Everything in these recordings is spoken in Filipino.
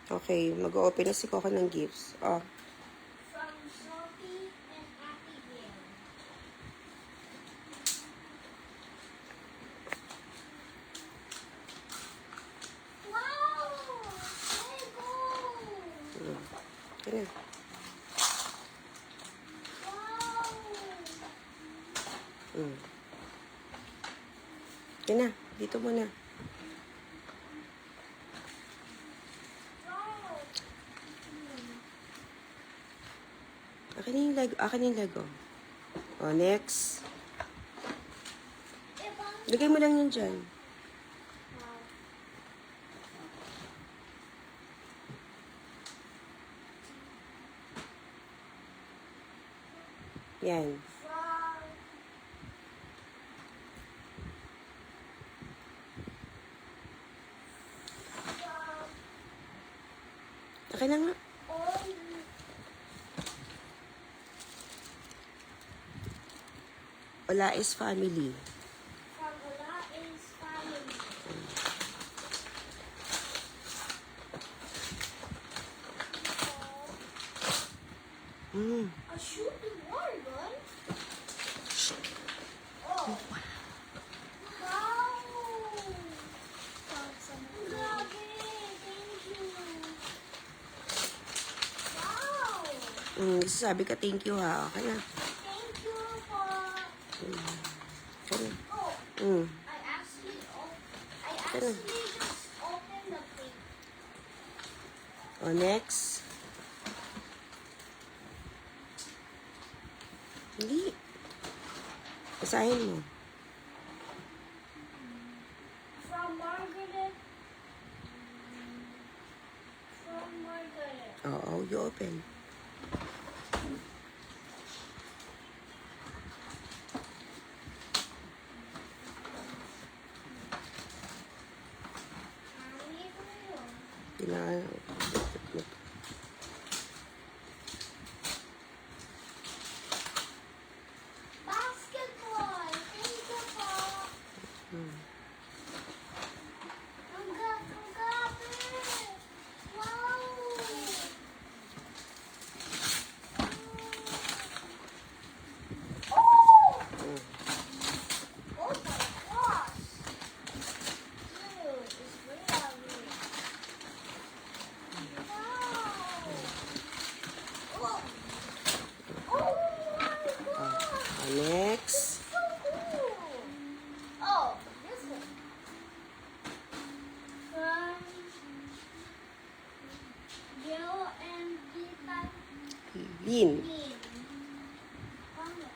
Okay, mag-open na si Coco ng gifts. Oh. From Sophie and Happy Bear. Wow! Lego! Yan na. Wow! Yan na. Dito muna. Wow! Akin na yung Lego. Akin na yung Lego. Oh, next. Lagay mo lang yun dyan. Wow. Yan. Wow! Wow! Akin na nga. Oh, Wala is family. from Ola is family. A shooting water gun? Oh. Wow! Grabe! Thank you! Wow! Sabi ka thank you ha. Okay na. Thank you po! Okay na. Oh, I actually just opened the thing. Oh, next. Hindi. Basahin mo. From Margaret. From Margaret. Oo, you open. Mami ko na yun. Kailangan. Basketball! Thank you po! Ang gabi! Wow! Oh! Oh my gosh! Dude, it's really ugly. Wow! Oh! Oh my gosh! Next. So cool! Oh, this one. From Jill and Tita Lin. Lynn. Paano?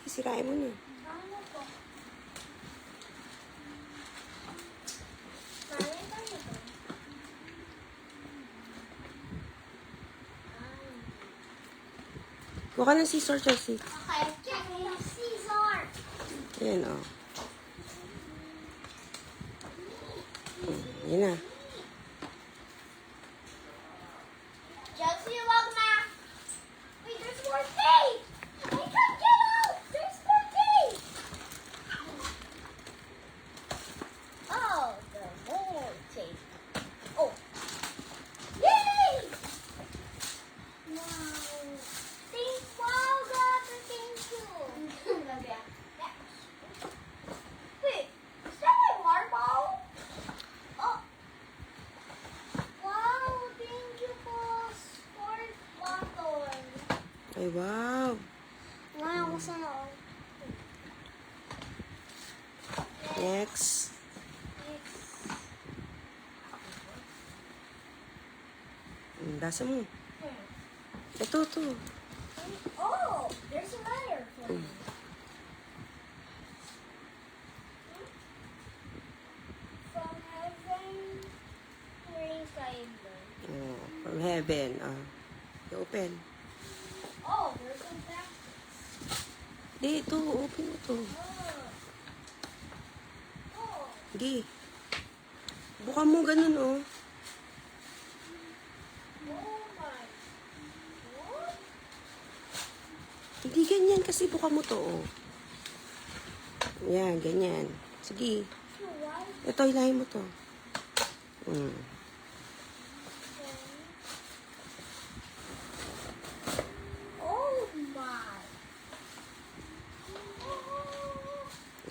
Sirain mo na. Paano po? Kaya tayo to? Kuha ka ng scissor, Chelsea. Okay, check the Caesar. Ayan, oh. Yan na. Chelsea, wag na. Wait, there's more tape. I can't get out. There's more tape. Oh, there's more tape. Oh. Yay! Wow. Wow, God, thank you. Wait, is that my marble? Oh. Wow, thank you for sport bottle. Ay, wow. Wow, sana all. Next. Dasa mo. Ito. Oh, there's a letter for me. From heaven, rain fiber. Oh, from heaven. You open. Oh, there's a back. Di, ito. Open mo to. Oh, Di. Buka mo ganun, oh. oh my. What? Hindi ganyan kasi buka mo to, oh. Yan, ganyan. Sige. Why? Ito, hilahin mo to. Mm. Oh my.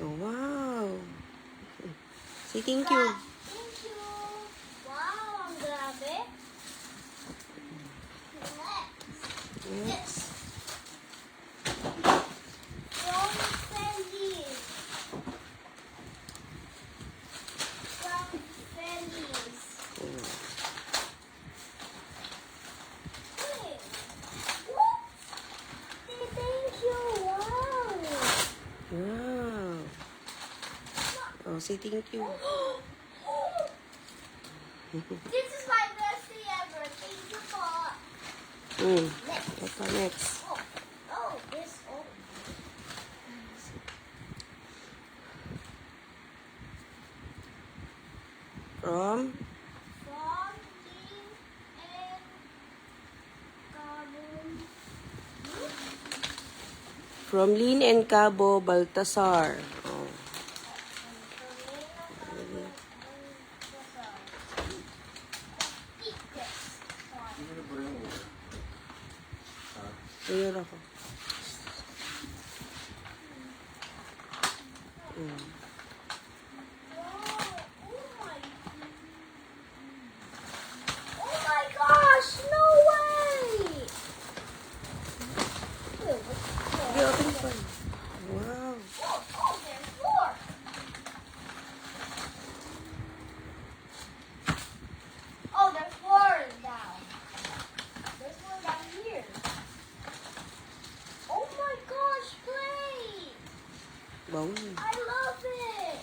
Oh, wow. Say thank you. Thank you. Wow, ang grabe. Next. Next. From Feliz. From Feliz. Mm. Wait. What? Thank you. Wow. Wow. Oh, say thank you. This is my best day ever. Thank you for. Mm. Next. What pa next? Oh, this. Oh. From? From Lin and Kabul. From Lin and Cabo, Baltasar. Oh. Ayan ako. Mm. Oh my gosh, no way! Okay, open pa. Wow. Oh, there's more. Oh, there's more down. There's more down here. Oh my gosh, play! Wow. I love it.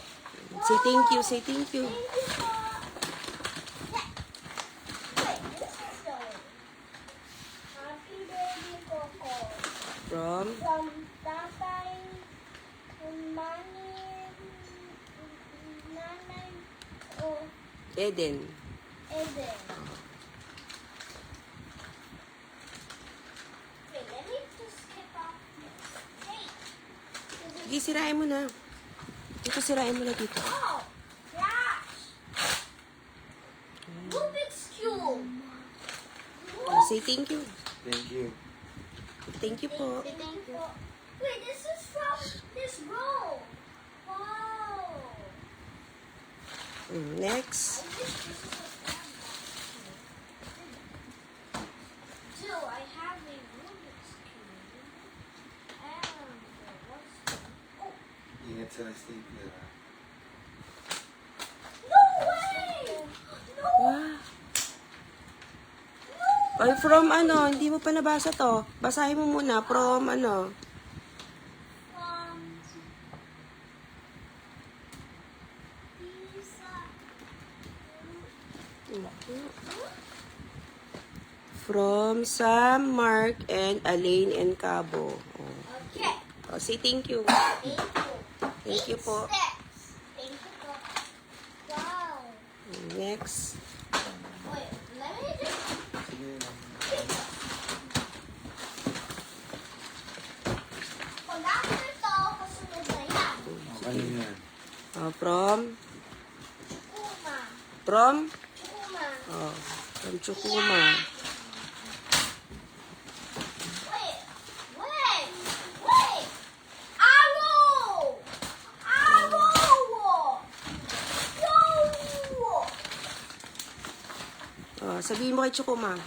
Say thank you, Wow. say thank you. Thank you, Mom. Wait, this is going. Happy baby Coco. From? From Tatay, Mani, Nanay, oh, Eden. Eden. Wait, let me just skip off this. Hey! Sige, sirain mo na. Dito, sirain mo na dito. Oh! Flash! Rubik's Cube! Oh, say thank you. Thank you. Thank you po. Thank you. Wait, this is from this row. Wow! Mm, next. I wish this is a So I have a Rubik's Cube. And what's oh, Ingat sa stapler, ha? no way! No! Wow. No! Ay, from ano, hindi mo pa nabasa to. Basahin mo muna. From ano. From Sam, Mark, and Elaine and Cabo. Oh. Okay. Oh, say thank you. Thank you. Thank you po. Steps. Thank you po. Wow. Next. Wait, let me just Sige lang. pag ako ito, kasunod na yan. Ano yan? From? Kuma. From? Kuma. Oh, from Chukuma. Wait. Wait. Wait. Arrow. Arrow. Yo. Oh, sabihin mo kay Chukuma.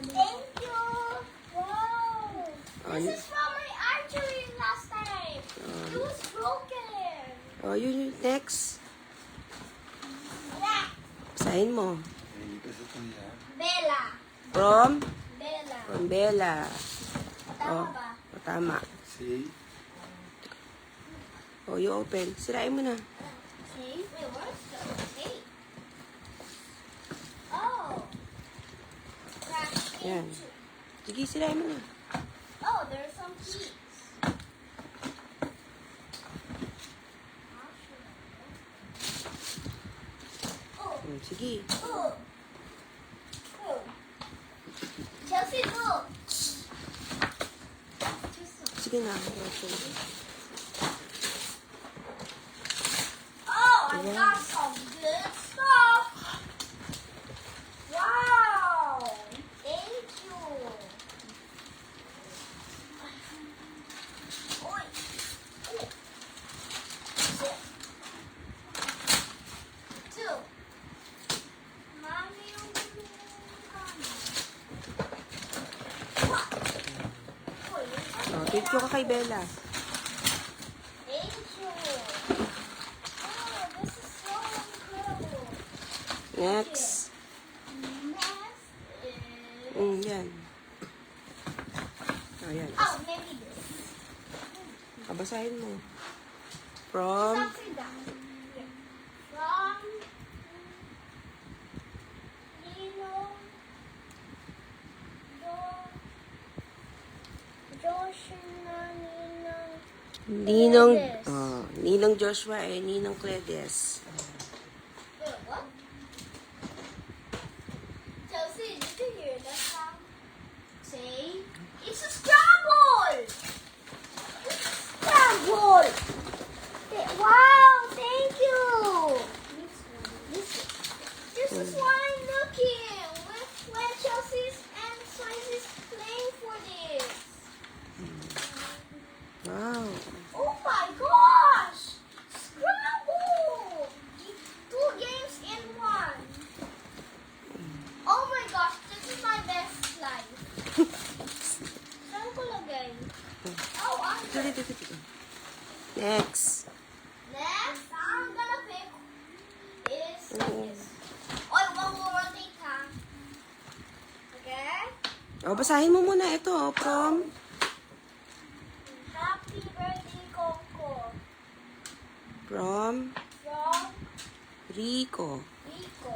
Thank you. Wow. Oh, This is from my archery last time. It was broken. oh, yun. Next. Yeah. Basahin mo. Hindi ka sa tuya. Bella. From? Bella. From Bella. Tama Oh, ba? oh, tama. See? Oh, you open. Sirain mo na. See? Wait, where's the tape? Oh. Crash Yan. into. Sige, sirain mo na. Oh, there's some keys. Oh, Sige. oh. Oh. Chelsea, look. Sige na. Open. Oh, I got some good stuff. Thank you ka kay Bella. Thank you. Oh, this is so incredible. Next. Next is... Yan. Oh, yan. Oh, maybe this. Basahin mo. From Upside down. Yeah. From... Ninong, Cledes. Ninong Joshua and Ninong Cledes. Wait, what? Chelsea, did you hear that sound? Say, it's a Scrabble! It's a Scrabble! Wow, thank you! This is what I'm looking when Chelsea's and Science is playing for this. Wow. Oh my gosh! Scrabble! 2 games in 1. Oh my gosh, this is my best life. Saan ko lagay? Oh, under. Next. Next, I'm gonna pick is this. Oy, wag mo rotate ha. Okay? O, basahin mo muna ito. From Happy birthday, Coco. From From Rico. Rico.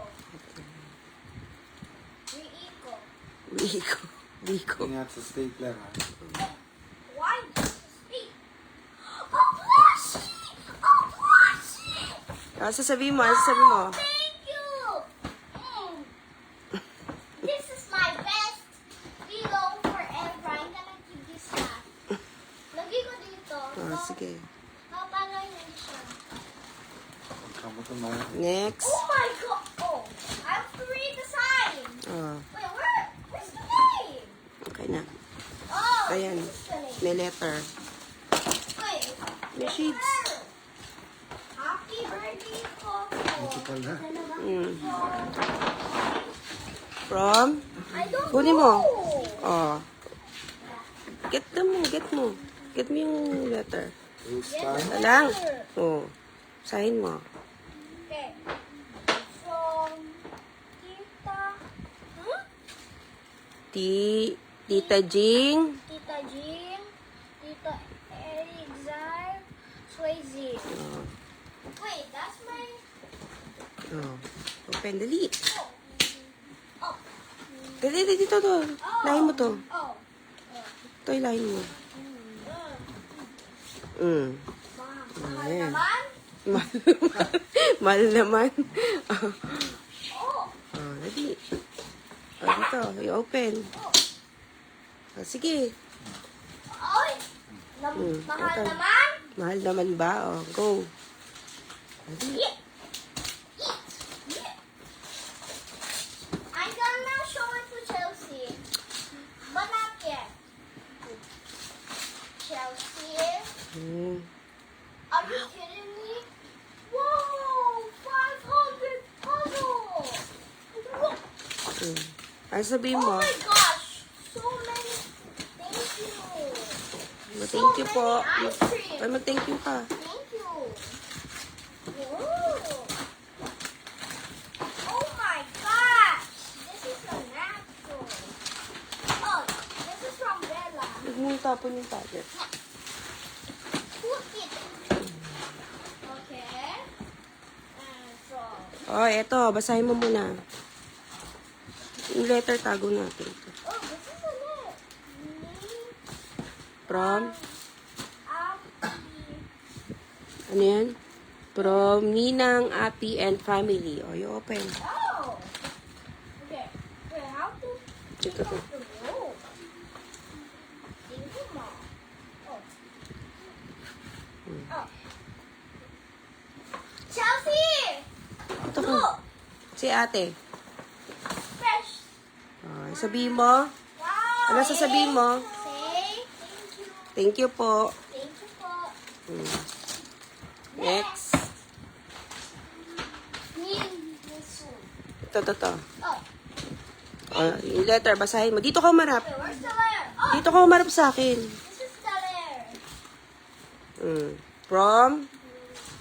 Rico. Rico. Ingat sa stapler ha. Why does it speak? A plushie! A plushie! Sasabihin mo, sasabihin mo. Thank you! Mm. This is my best pillow forever. I'm gonna keep this hat. Lagi ko dito. Sige. Paano hindi siya? Kamu naman. Next. Oh my god! Oh, I have to read the sign. Oh, Wait, where's the name? okay na. Oh, Ayan. this is the name. May letter. Wait. May sheets. Happy birthday, Coco. Ito pala. From? I don't Kunin mo. know. Oh. Get mo. Get mo yung letter. Rostan. Ito lang. Oh. Sahin mo. Okay. From Tita. Huh? Tita Jing. Tita Jean. Tita Elixir. Swayze. Oh. Wait, that's my. Oh. Open, dali. Oh. Oh. Dali, dito to. Lahin mo to. Oh. Ito yung lahin mo. Mahal Ayan. naman. Mahal naman. Oh. Oh, dali. Oh, ito, i-open. Oh, sige. Oy. Mahal ito. naman. Mahal naman ba? Oh, go. Dali. Yeah. Yeah. I'm gonna show it to Chelsea. But not yet. Chelsea. Are you kidding me? Whoa! 500 puzzles! Whoa. Ay, sabihin Oh mo. my gosh! So many. Thank you. Thank you po. So many ice cream. Ay, mag-thank you ka. Thank you. Whoa. Oh my gosh! This is so natural. Oh, this is from Bella. Huwag mo tapon yung tablet. Put it. Okay. And so. Oh, eto. Basahin mo muna. Yung letter tago natin. Oh, this is a net. From? Happy. Ano yan? From Ninang, Api, and Family. Oh, you open. Oh. Okay. Wait, how to? Ito to. Oh. Thank you, Mom. Oh. Oh. Chelsea! Ito ko. Look! Si ate. Fresh. Oh, sabihin mo. Wow! Ano sasabihin mo? Say, thank you. Thank you po. Thank you po. Next. Need this one. Ito. Oh. Oh, yung letter, basahin mo. Dito ka umarap. Wait, where's the letter? Oh, Dito ka umarap sa akin. this is the letter. From?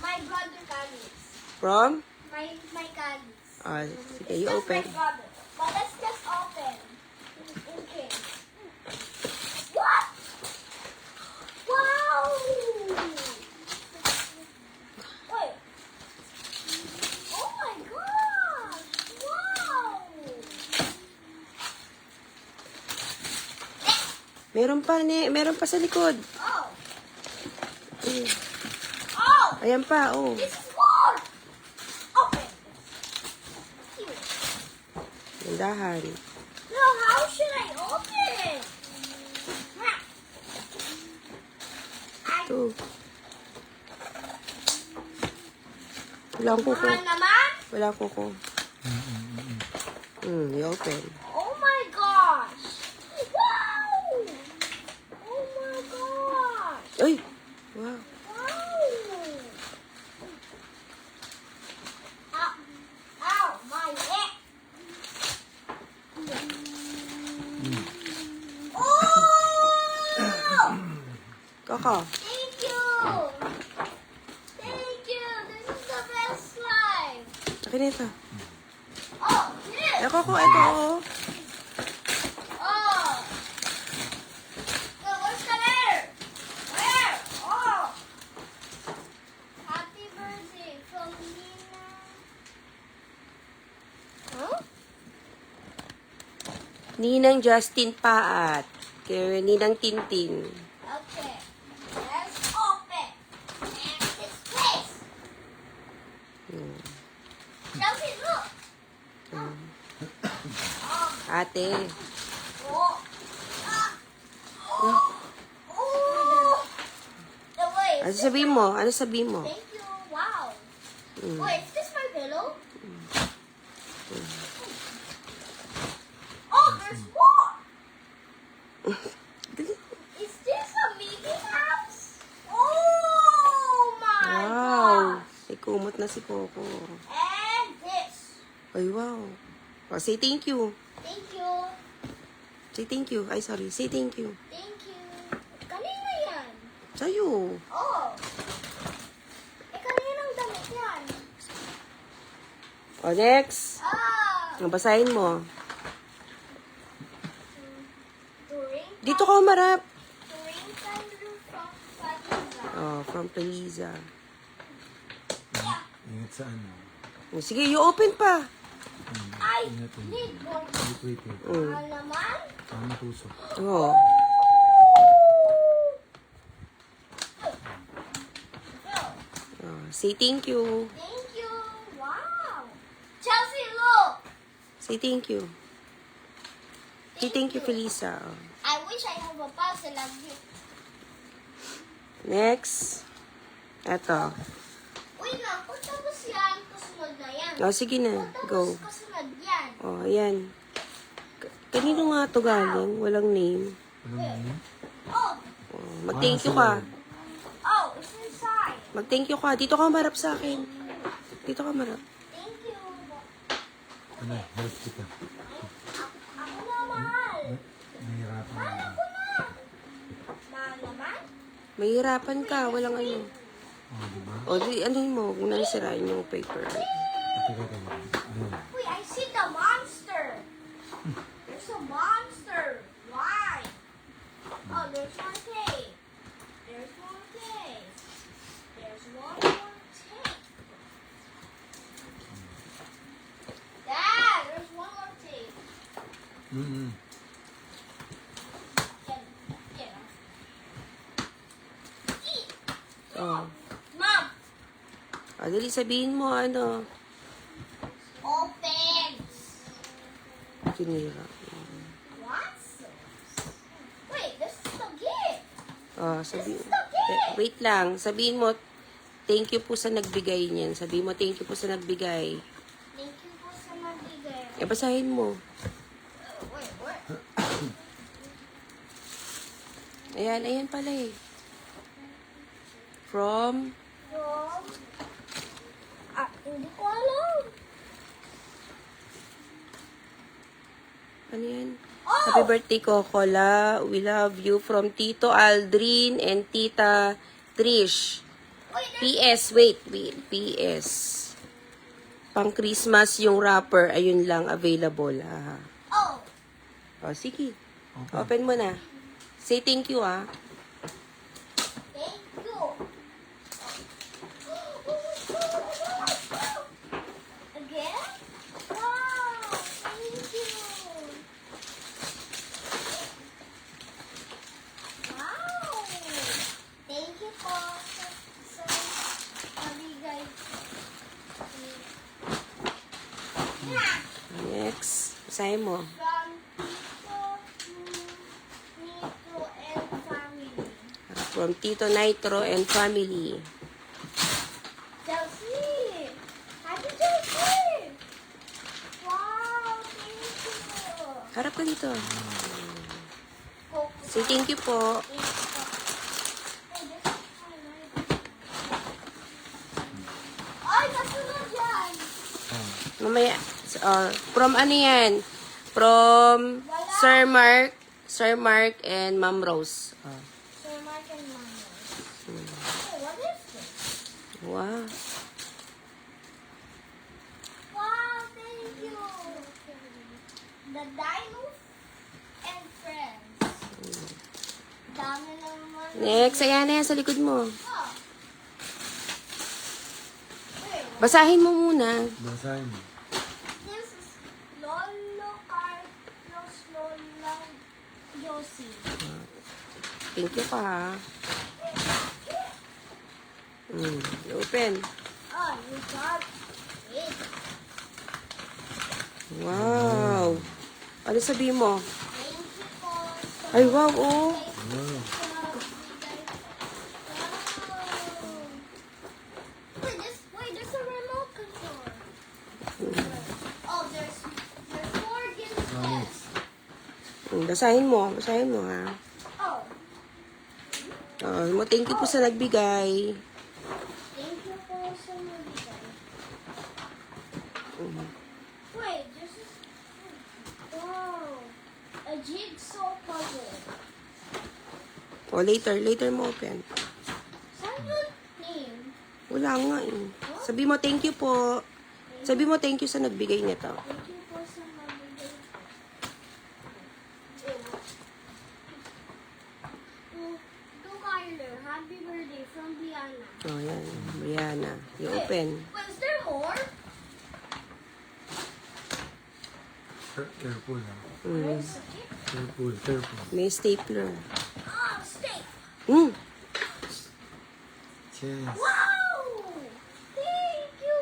My brother Calis. From? My Calis. Ah, sige, you Just open. my brother. But let's just open. In case. What? Wow! Wait. Oh my gosh! Wow! Meron pa sa likod. Oh! Oh! Ayan pa, oh. This is more! Open! Here. Gandahan. No, how should I open? Ha. Ito. Wala akong kuko. Mahal naman? Wala akong kuko. You open. Oh my gosh! Wow! Oh my gosh! Uy! Wow. Wow! Ow! Ow! My neck! Oh! Koko. Thank you! Thank you! This is the best slime! Akin na ito. Oh! This! Eh, Koko, ito, oh. Oh! Where's the letter? Where? Oh! Happy birthday from Nina. Huh? Ninang Justin Paat. Kaya Ninang Tintin. Okay. Let's open. And his face. Chelsea, look. Ate. Oh. Ah. Oh. Oh. The way. Ano sabihin mo? Ano sabihin mo? Thank you. Wow. Wait, is this my pillow? Oh, there's more. Is this a Mickey Mouse? Oh my Wow. gosh. May kumot na si Coco. And this. Ay, wow. Oh, say thank you. Thank you. Say thank you. Ay, sorry. Say thank you. Thank you. Kanina yan. Sa'yo. Oh. Kaninang damit yan? O, next. Basahin mo. During Dito ka umarap. Thunder from Fatiza. Oh, from Peliza. Ingat sa ano. Oh, sige, you open pa. I Ingat yun. need more. Wait. Mahal naman. Tama puso. Oh. Oh, say thank you. Thank you. Wow. Chelsea, look. Say thank you. Say thank you, Felisa. Oh. I wish I have a puzzle like this. Next. Eto. Uy lang, kung tapos yan, kasunod na yan. Oh, sige na. Kung Go. tapos kasunod yan. Oh, ayan. Kanino nga to galing? Walang name. Oh, Oh, mag-thank you ka. oh, it's inside. Mag-thank you ka. Dito ka marap sa akin. Dito ka marap. Thank you. Ano, health kita. Ako na, mahal. Nahihirapan Mahal na. ako na. Mahal naman? Mahirapan ka. Walang ano. Oh, diba? O, di, ano mo? Huwag na sirain yung paper. Ito ka tayo. Ano? Wait, I see the monster. There's a monster. Why? Oh, there's one cake. There's one cake. There's one more cake. Dad, there's one more cake. Get him. Eat. Oh. Mom, Ah, dali sabihin mo, ano. open. Kinira. What? Wait, this is the gift. Oh, wait lang. Sabihin mo, thank you po sa nagbigay niyan. Sabihin mo, thank you po sa nagbigay. Thank you po sa magbigay. Eh, basahin mo. Wait, where? Ayan pala eh. From, From? Hindi ko alam. ano yan? Oh! Happy birthday, Kokola. We love you from Tito Aldrin and Tita Trish. Wait, there's PS, wait. PS. Pang Christmas yung wrapper, ayun lang, available. Ah. oh. O, sige. Okay. Open mo na. Say thank you, ah. Thank you. Again? Wow, thank you. Wow. Thank you po sa nabigay. Next. Basahin mo. From Tito, Nitro, and From Tito Nitro and family. family. Chelsea! Happy Chelsea! Wow, thank you. Harap ka dito. Coco. Say thank you po. Ay, nasunod yan! Mamaya. From ano yan? From Sir Mark and Ma'am Rose. Sir Mark and Mama. Oh, what is this? Wow. Wow, thank you! The Dinos and Friends. Dami naman. Next, ayan na yan sa likod mo. Oh. Wait, Basahin mo muna. Basahin mo. this is Lolo Carlos Lola Josie. Thank you pa, ha. Open. Oh, you got it. Wow. Ano sabihin mo? Thank you po. Ay, wow, oh. Wow. Wait, there's a remote control. Oh, there's four gifts. Promise. Basahin mo, ha. Oh, Thank you po sa nagbigay. thank you po sa nabigay. Wait, this is... Wow. A jigsaw puzzle. O, later mo open. Saan yung name? Wala nga, eh. Sabi mo, thank you po. Sabi mo, thank you sa nagbigay nito. Thank you po sa nabigay. To Kyler, happy birthday from Diana. O, yan. Brianna. You open. Wait, is there more? Careful ha. Where's the gift? Careful. May stapler. Oh, steak. Cheers. Wow! Thank you.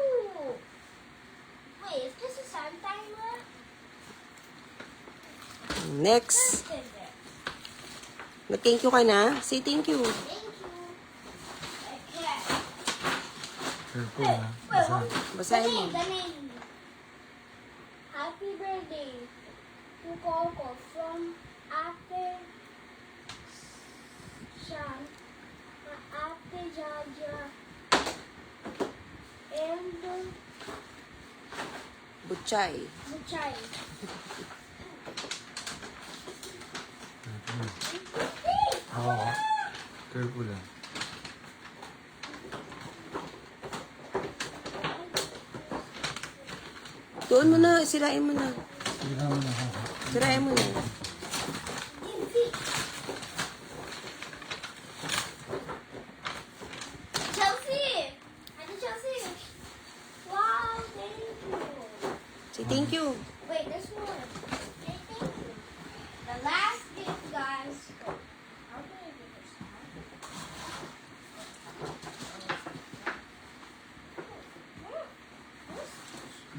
Wait, is this a sun timer? Next. What's in there? Nag-thank you ka na? Say thank you. Thank you. Okay. Careful ha. Wait, Basa. Basahin mo. the name. Happy birthday to Coco from Ate Shan, Ate Jaja, and Butchay. Buchay. Oo. Careful ha. Doon mo na. Sirain mo na. Sira mo na ha. Sirain mo na. Chelsea! Ate Chelsea! Wow, thank you. Say thank you. Wait, there's more. Say thank you. The last gift, guys. How can I do this now?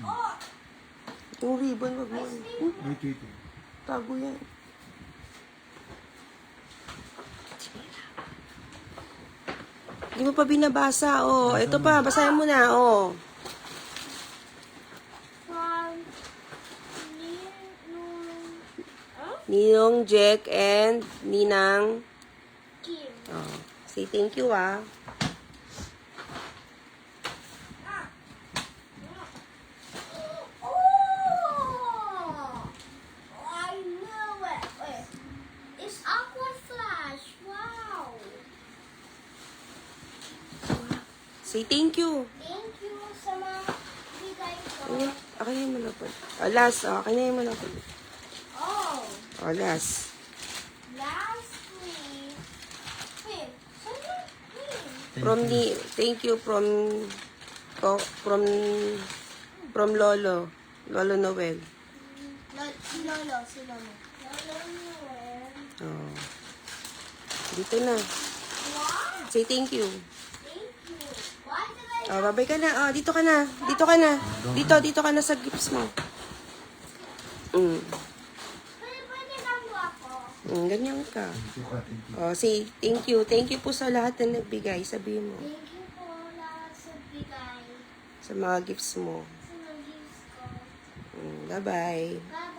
Oh, Yung ribbon, wag mo. Wait. Tago yan. Hindi mo pa binabasa, oh. Ito pa, basahin mo na, oh. from near Ninong, Jack, and Ninang. Kim. Oh. Say thank you, ah. Oh! I knew it. Wait. It's Aqua Flash. Wow. Say thank you. Thank you sa mga bigay ko. Akin na yung malapad. Last, akin na yung malapad. Oh, Last. lastly, wait, saan yung name? From thank you from Lolo. Lolo Noel. Si Lolo. Lolo Noel. Oh. Dito na. What? Say thank you. Thank you. Why did I Babay ka na. Dito ka na. Dito ka na. Dito ka na sa gifts mo. Pwede lang ako. Ganyan ka. Thank you ka, thank you. Say thank you. Thank you po sa lahat na nagbigay. Sabihin mo. Thank you po lahat sa bigay Sa mga gifts mo. sa mga gifts ko. Bye-bye. Bye-bye.